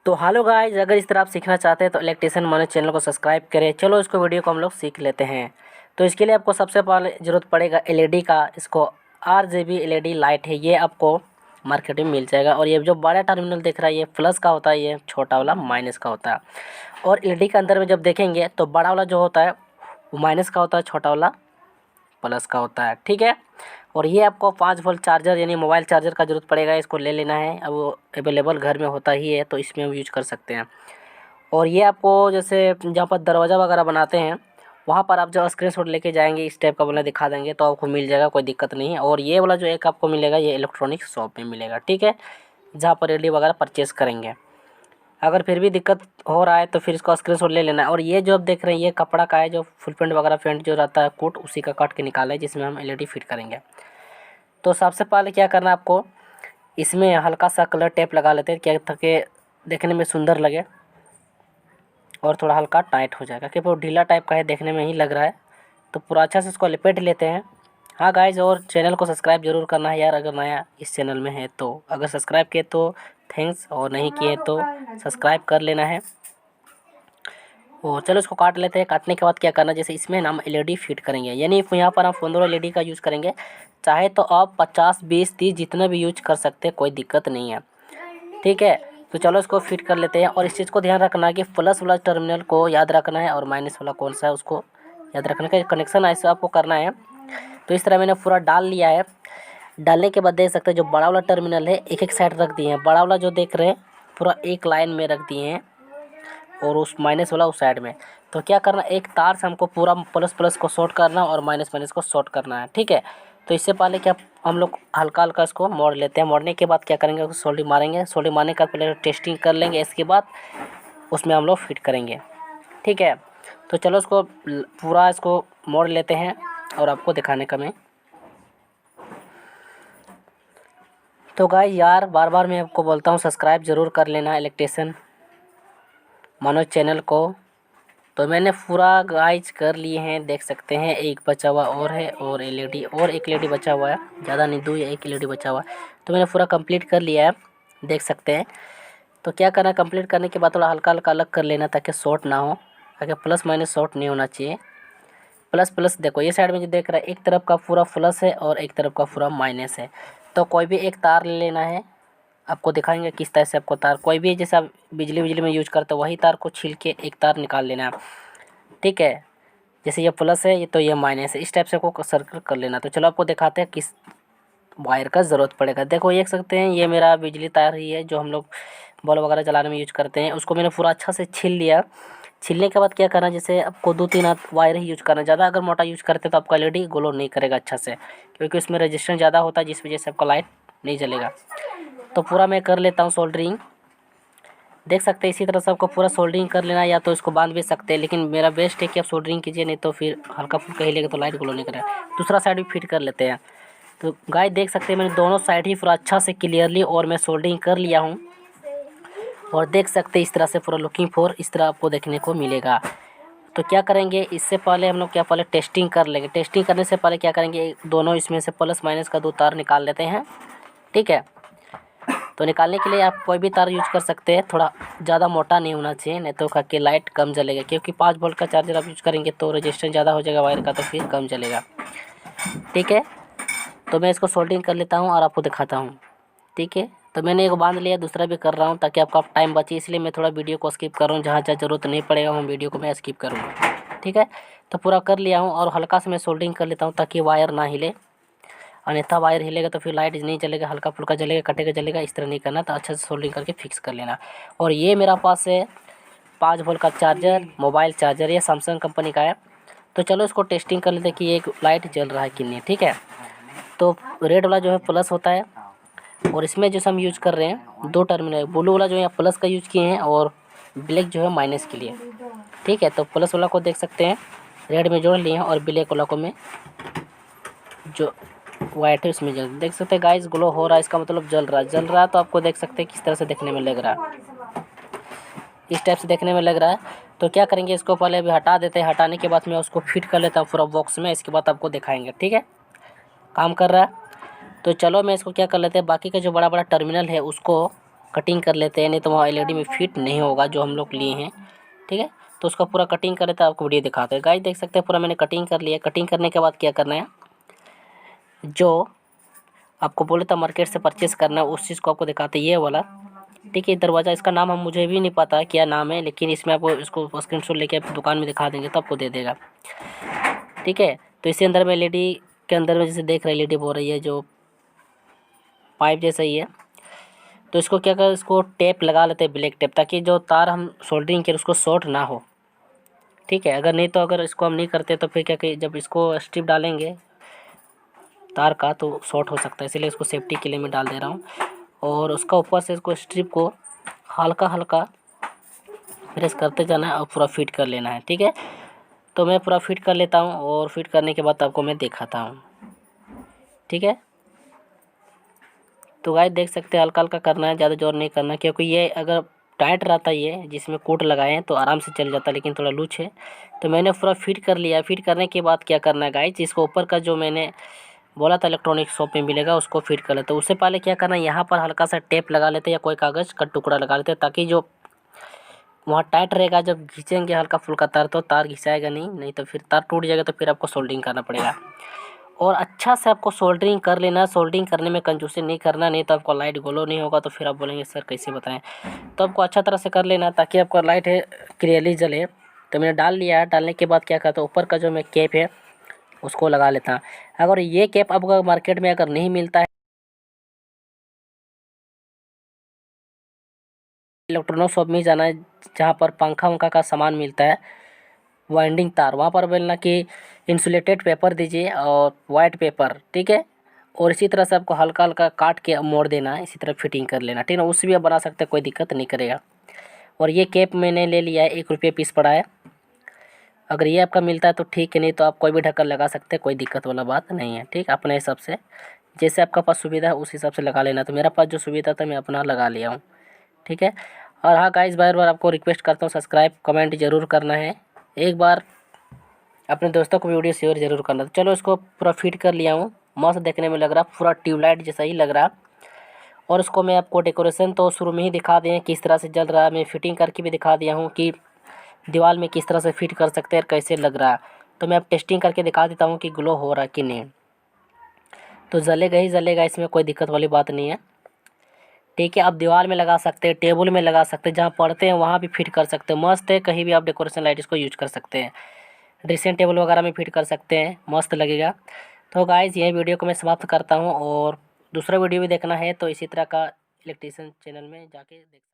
तो hello guys, अगर इस तरह आप सीखना चाहते हैं तो इलेक्ट्रिशियन मनोज चैनल को सब्सक्राइब करें। चलो इसको वीडियो को हम लोग सीख लेते हैं। तो इसके लिए आपको सबसे पहले ज़रूरत पड़ेगा एलईडी का। इसको आरजीबी एलईडी लाइट है, ये आपको मार्केट में मिल जाएगा। और ये जो बड़ा टर्मिनल दिख रहा है ये प्लस का होता है, ये छोटा वाला माइनस का होता है। और एलईडी के अंदर में जब देखेंगे तो बड़ा वाला जो होता है वो माइनस का होता है, छोटा वाला प्लस का होता है। ठीक है। और ये आपको 5 वोल्ट चार्जर यानी मोबाइल चार्जर का ज़रूरत पड़ेगा, इसको ले लेना है। अब वो अवेलेबल घर में होता ही है तो इसमें हम यूज कर सकते हैं। और ये आपको जैसे जहाँ पर दरवाज़ा वगैरह बनाते हैं वहाँ पर आप जो स्क्रीनशॉट लेके जाएंगे इस टाइप का बोला दिखा देंगे तो आपको मिल जाएगा, कोई दिक्कत नहीं है। और ये वाला जो एक आपको मिलेगा ये इलेक्ट्रॉनिक शॉप में मिलेगा, ठीक है, जहाँ पर एलईडी वगैरह परचेज़ करेंगे। अगर फिर भी दिक्कत हो रहा है तो फिर इसका स्क्रीनशॉट ले लेना है। और ये जो आप देख रहे हैं ये कपड़ा का है, जो फुल पेंट वगैरह पेंट जो रहता है कोट उसी का काट के निकाला है जिसमें हम एलईडी फिट करेंगे। तो सबसे पहले क्या करना है आपको, इसमें हल्का सा कलर टेप लगा लेते हैं क्या ताकि देखने में सुंदर लगे और थोड़ा हल्का टाइट हो जाएगा, क्योंकि वो ढीला टाइप का है देखने में ही लग रहा है। तो पूरा अच्छा से इसको लपेट लेते हैं। हाँ गाइज, और चैनल को सब्सक्राइब जरूर करना है यार, अगर नया इस चैनल में है तो। अगर सब्सक्राइब किए तो थैंक्स, और नहीं किए तो सब्सक्राइब कर लेना है। और चलो इसको काट लेते हैं। काटने के बाद क्या करना, जैसे इसमें हम एलईडी फिट करेंगे, यानी यहाँ पर हम 15 एलईडी का यूज़ करेंगे। चाहे तो आप 50, 20, 30 जितना भी यूज कर सकते हैं, कोई दिक्कत नहीं है, ठीक है। तो चलो इसको फिट कर लेते हैं। और इस चीज़ को ध्यान रखना है कि प्लस वाला टर्मिनल को याद रखना है और माइनस वाला कौन सा है उसको याद रखना है। कनेक्शन ऐसे आपको करना है। तो इस तरह मैंने पूरा डाल लिया है। डालने के बाद देख सकते हैं जो बड़ा वाला टर्मिनल है एक एक साइड रख दिए हैं। बड़ा वाला जो देख रहे हैं पूरा एक लाइन में रख दिए हैं और उस माइनस वाला उस साइड में। तो क्या करना, एक तार से हमको पूरा प्लस प्लस को शॉर्ट करना और माइनस माइनस को शॉर्ट करना है, ठीक है। तो इससे पहले क्या हम लोग हल्का हल्का इसको मोड़ लेते हैं। मोड़ने के बाद क्या करेंगे, उसको सोल्डिंग मारेंगे। सोल्डिंग मारने का पहले टेस्टिंग कर लेंगे, इसके बाद उसमें हम लोग फिट करेंगे, ठीक है। तो चलो इसको पूरा इसको मोड़ लेते हैं और आपको दिखाने का मैं। तो गाइस यार, बार बार मैं आपको बोलता हूँ सब्सक्राइब ज़रूर कर लेना इलेक्ट्रिशियन मनोज चैनल को। तो मैंने पूरा गाइज कर लिए हैं, देख सकते हैं। एक बचा हुआ और है और एलईडी और एक एलईडी बचा हुआ है, ज़्यादा नहीं, 2 या 1 एलईडी बचा हुआ है। तो मैंने पूरा कंप्लीट कर लिया है, देख सकते हैं। तो क्या करना, कंप्लीट करने के बाद थोड़ा हल्का हल्का अलग कर लेना ताकि शॉर्ट ना हो, ताकि प्लस माइनस शॉर्ट नहीं होना चाहिए। प्लस प्लस देखो ये साइड में जो देख रहा है एक तरफ का पूरा प्लस है और एक तरफ का पूरा माइनस है। तो कोई भी एक तार ले लेना है, आपको दिखाएंगे किस तरह से आपको तार, कोई भी जैसे आप बिजली में यूज करते हो वही तार को छील के एक तार निकाल लेना है, ठीक है। जैसे ये प्लस है ये तो ये माइनस है, इस टाइप से आपको सर्कल कर लेना। तो चलो आपको दिखाते हैं किस वायर का ज़रूरत पड़ेगा। देखो देख सकते हैं ये मेरा बिजली तार ही है जो हम लोग बल्ब वगैरह जलाने में यूज करते हैं। उसको मैंने पूरा अच्छा से छील लिया। छीलने के बाद क्या करना, जैसे आपको 2-3 वायर ही यूज करना। ज़्यादा अगर मोटा यूज करते तो आपका एलईडी ग्लो नहीं करेगा अच्छा से, क्योंकि उसमें रेजिस्टेंस ज़्यादा होता है जिस वजह से आपका लाइट नहीं जलेगा। तो पूरा मैं कर लेता हूँ सोल्डरिंग, देख सकते हैं। इसी तरह से आपको पूरा सोल्डरिंग कर लेना, या तो इसको बांध भी सकते हैं, लेकिन मेरा बेस्ट है कि आप सोल्डरिंग कीजिए, नहीं तो फिर हल्का फुल्का हिलेगा तो लाइट ग्लो नहीं करेगा। दूसरा साइड भी फिट कर लेते हैं। तो गाइस देख सकते हैं मैंने दोनों साइड ही पूरा अच्छा से क्लियरली और मैं सोल्डरिंग कर लिया हूँ। और देख सकते हैं इस तरह से पूरा लुकिंग फॉर इस तरह आपको देखने को मिलेगा। तो क्या करेंगे, इससे पहले हम लोग क्या पहले टेस्टिंग कर लेंगे। टेस्टिंग करने से पहले क्या करेंगे, दोनों इसमें से प्लस माइनस का 2 तार निकाल लेते हैं, ठीक है। तो निकालने के लिए आप कोई भी तार यूज कर सकते हैं, थोड़ा ज़्यादा मोटा नहीं होना चाहिए, नहीं तो खाके लाइट कम जलेगा। क्योंकि 5 वोल्ट का चार्जर आप यूज करेंगे तो रेजिस्टेंस ज़्यादा हो जाएगा वायर का, तो फिर कम जलेगा, ठीक है। तो मैं इसको सोल्डरिंग कर लेता हूँ और आपको दिखाता हूँ, ठीक है। तो मैंने एक बांध लिया, दूसरा भी कर रहा हूँ ताकि आपका टाइम बचे, इसलिए मैं थोड़ा वीडियो को स्किप कर रहा हूँ। जहाँ जहाँ ज़रूरत नहीं पड़ेगा हम वीडियो को मैं स्किप करूँगा, ठीक है। तो पूरा कर लिया हूँ और हल्का से मैं सोल्डरिंग कर लेता हूँ ताकि वायर ना हिले, अन्यथा वायर हिलेगा तो फिर लाइट नहीं जलेगा, हल्का फुल्का जलेगा, कटेगा जलेगा, इस तरह नहीं करना। तो अच्छे से सोल्डरिंग करके फिक्स कर लेना। और ये मेरा पास है 5 वोल्ट का चार्जर, मोबाइल चार्जर, ये सैमसंग कंपनी का है। तो चलो इसको टेस्टिंग कर लेते हैं कि एक लाइट जल रहा है कि नहीं, ठीक है। तो रेड वाला जो है प्लस होता है, और इसमें जो हम यूज कर रहे हैं 2 टर्मिनल, ब्लू वाला जो है प्लस का यूज किए हैं और ब्लैक जो है माइनस के लिए, ठीक है। तो प्लस वाला को देख सकते हैं रेड में जोड़ लिए हैं और ब्लैक वाला को मैं जो वाइट है उसमें जल, देख सकते हैं गाइस ग्लो हो रहा है, इसका मतलब जल रहा है। तो आपको देख सकते हैं किस तरह से देखने में लग रहा है, इस टाइप से देखने में लग रहा है। तो क्या करेंगे, इसको पहले अभी हटा देते हैं। हटाने के बाद मैं उसको फिट कर लेता हूँ पूरा बॉक्स में, इसके बाद आपको दिखाएंगे, ठीक है। काम कर रहा है। तो चलो मैं इसको क्या कर लेते हैं, बाकी का जो बड़ा बड़ा टर्मिनल है उसको कटिंग कर लेते हैं, नहीं तो वहाँ एलईडी में फिट नहीं होगा जो हम लोग लिए हैं। ठीक है, तो उसका पूरा कटिंग कर लेते हैं, आपको वीडियो दिखाते हैं। गाइस देख सकते हैं पूरा मैंने कटिंग कर लिया। कटिंग करने के बाद क्या करना है, जो आपको बोले था मार्केट से परचेस करना है उस चीज़ को आपको दिखाते हैं, ये वाला। ठीक है, दरवाज़ा, इसका नाम हम मुझे भी नहीं पता क्या नाम है, लेकिन इसमें आपको इसको स्क्रीनशॉट लेके आप दुकान में दिखा देंगे तो आपको दे देगा। ठीक है, तो इसके अंदर में एलईडी के अंदर में जैसे देख रहे एलईडी हो रही है, जो पाइप जैसा ही है। तो इसको क्या कर, इसको टेप लगा लेते हैं, ब्लैक टेप, ताकि जो तार हम सोल्डरिंग के उसको शॉर्ट ना हो। ठीक है, अगर नहीं तो अगर इसको हम नहीं करते तो फिर क्या कि जब इसको स्ट्रिप डालेंगे तार का तो शॉर्ट हो सकता है, इसलिए इसको सेफ्टी के लिए मैं डाल दे रहा हूँ। और उसका ऊपर से इसको स्ट्रिप को हल्का हल्का प्रेस करते जाना है और पूरा फिट कर लेना है। ठीक है, तो मैं पूरा फिट कर लेता हूँ और फिट करने के बाद आपको मैं दिखाता हूँ। ठीक है, तो गाइस देख सकते हैं हल्का हल्का करना है, ज़्यादा जोर नहीं करना, क्योंकि ये अगर टाइट रहता ये जिसमें कोट लगाए हैं तो आराम से चल जाता, लेकिन थोड़ा लूज है। तो मैंने पूरा फिट कर लिया। फिट करने के बाद क्या करना है गाइस, इसको ऊपर का जो मैंने बोला था इलेक्ट्रॉनिक शॉप में मिलेगा उसको फिट कर लेते हैं। उससे पहले क्या करना है, यहाँ पर हल्का सा टेप लगा लेते हैं या कोई कागज़ का टुकड़ा लगा लेते हैं, ताकि जो वहाँ टाइट रहेगा, जब खींचेंगे हल्का फुल्का तार तो तार घिसाएगा नहीं, नहीं तो फिर तार टूट जाएगा, तो फिर आपको सोल्डरिंग करना पड़ेगा। और अच्छा से आपको सोल्डरिंग कर लेना। सोल्डरिंग करने में कंजूसी नहीं करना, नहीं तो आपको लाइट ग्लो नहीं होगा, तो फिर आप बोलेंगे सर कैसे बताएं। तो आपको अच्छा तरह से कर लेना ताकि आपका लाइट है क्लियरली जले। तो मैंने डाल लिया। डालने के बाद क्या करता हूँ, ऊपर का जो मैं कैप है उसको लगा लेता हूँ। अगर ये कैप आपको मार्केट में अगर नहीं मिलता है, इलेक्ट्रॉनिक शॉप में जाना है जहाँ पर पंखा वंखा का सामान मिलता है, वाइंडिंग तार, वहाँ पर बोलना कि इंसुलेटेड पेपर दीजिए और वाइट पेपर। ठीक है, और इसी तरह से आपको हल्का हल्का काट के मोड़ देना है, इसी तरह फिटिंग कर लेना। ठीक है ना, उससे भी आप बना सकते हैं, कोई दिक्कत नहीं करेगा। और ये कैप मैंने ले लिया है, 1 रुपये पीस पड़ा है। अगर ये आपका मिलता है तो ठीक है, नहीं तो आप कोई भी ढक्कन लगा सकते हैं, कोई दिक्कत वाला बात नहीं है। ठीक, अपने हिसाब से जैसे आपका पास सुविधा है उस हिसाब से लगा लेना। तो मेरा पास जो सुविधा था मैं अपना लगा लिया हूँ। ठीक है, और हाँ गाइस बार बार आपको रिक्वेस्ट करता हूँ सब्सक्राइब कमेंट ज़रूर करना है, एक बार अपने दोस्तों को वीडियो शेयर ज़रूर करना। तो चलो इसको पूरा फिट कर लिया हूँ, मस्त देखने में लग रहा, पूरा ट्यूबलाइट जैसा ही लग रहा। और उसको मैं आपको डेकोरेशन तो शुरू में ही दिखा दिए किस तरह से जल रहा है, मैं फिटिंग करके भी दिखा दिया हूँ कि दीवार में किस तरह से फिट कर सकते हैं और कैसे लग रहा है। तो मैं अब टेस्टिंग करके दिखा देता हूँ कि ग्लो हो रहा है कि नहीं। तो जलेगा ही जलेगा, इसमें कोई दिक्कत वाली बात नहीं है। ठीक है, आप दीवार में लगा सकते हैं, टेबल में लगा सकते हैं, जहाँ पढ़ते हैं वहाँ भी फिट कर सकते हैं, मस्त है। कहीं भी आप डेकोरेशन लाइट इसको यूज कर सकते हैं, ड्रेसिंग टेबल वगैरह में फिट कर सकते हैं, मस्त लगेगा। तो गाइज़ यही वीडियो को मैं समाप्त करता हूँ, और दूसरा वीडियो भी देखना है तो इसी तरह का इलेक्ट्रीशियन चैनल में जाके देख